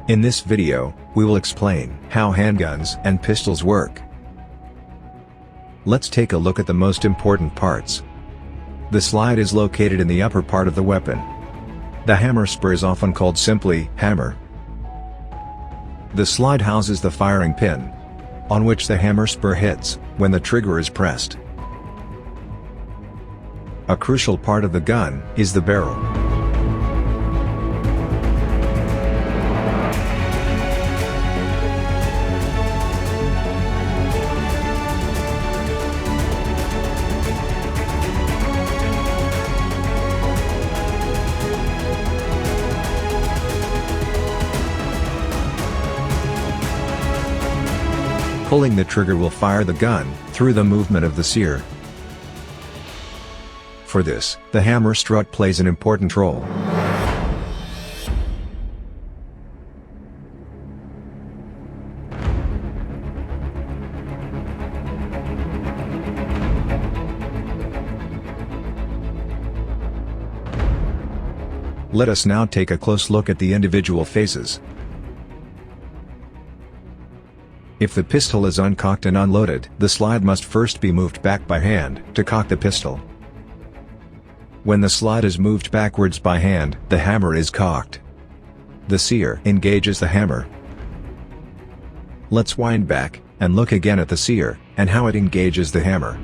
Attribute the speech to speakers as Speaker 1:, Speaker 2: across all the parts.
Speaker 1: In this video, we will explain how handguns and pistols work. Let's take a look at the most important parts. The slide is located in the upper part of the weapon. The hammer spur is often called simply hammer. The slide houses the firing pin, on which the hammer spur hits when the trigger is pressed. A crucial part of the gun is the barrel. Pulling the trigger will fire the gun through the movement of the sear. For this, the hammer strut plays an important role. Let us now take a close look at the individual faces. If the pistol is uncocked and unloaded, the slide must first be moved back by hand to cock the pistol. When the slide is moved backwards by hand, the hammer is cocked. The sear engages the hammer. Let's wind back and look again at the sear and how it engages the hammer.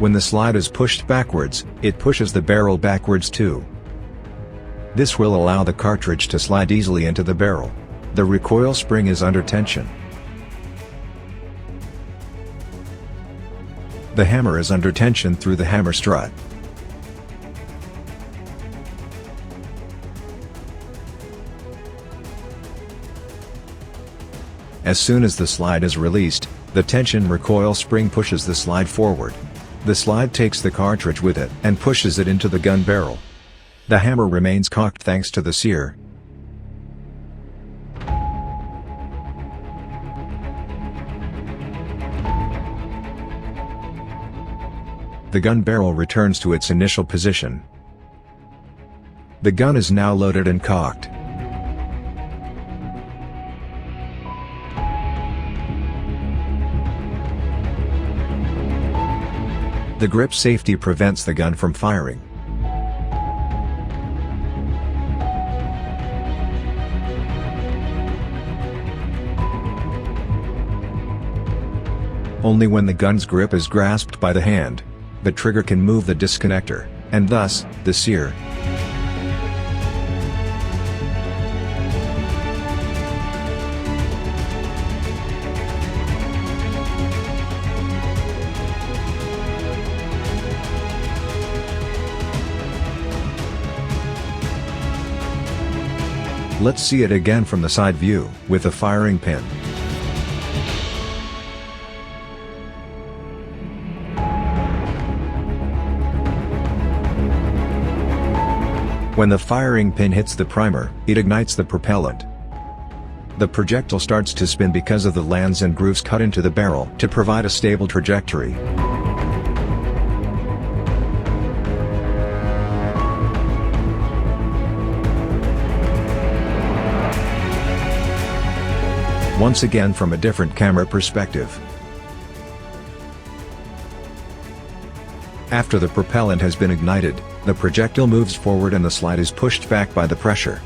Speaker 1: When the slide is pushed backwards, it pushes the barrel backwards too. This will allow the cartridge to slide easily into the barrel. The recoil spring is under tension. The hammer is under tension through the hammer strut. As soon as the slide is released, the tension recoil spring pushes the slide forward. The slide takes the cartridge with it and pushes it into the gun barrel. The hammer remains cocked thanks to the sear. The gun barrel returns to its initial position. The gun is now loaded and cocked. The grip safety prevents the gun from firing. Only when the gun's grip is grasped by the hand, the trigger can move the disconnector, and thus, the sear. Let's see it again from the side view, with the firing pin. When the firing pin hits the primer, it ignites the propellant. The projectile starts to spin because of the lands and grooves cut into the barrel to provide a stable trajectory. Once again from a different camera perspective. After the propellant has been ignited, the projectile moves forward and the slide is pushed back by the pressure.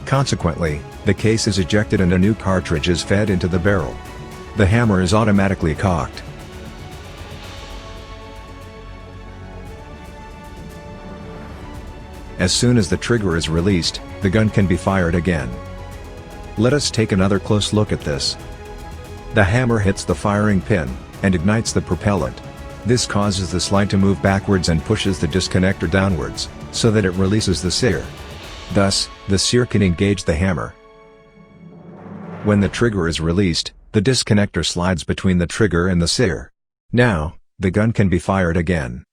Speaker 1: Consequently, the case is ejected and a new cartridge is fed into the barrel. The hammer is automatically cocked. As soon as the trigger is released, the gun can be fired again. Let us take another close look at this. The hammer hits the firing pin and ignites the propellant. This causes the slide to move backwards and pushes the disconnector downwards, so that it releases the sear. Thus, the sear can engage the hammer. When the trigger is released, the disconnector slides between the trigger and the sear. Now, the gun can be fired again.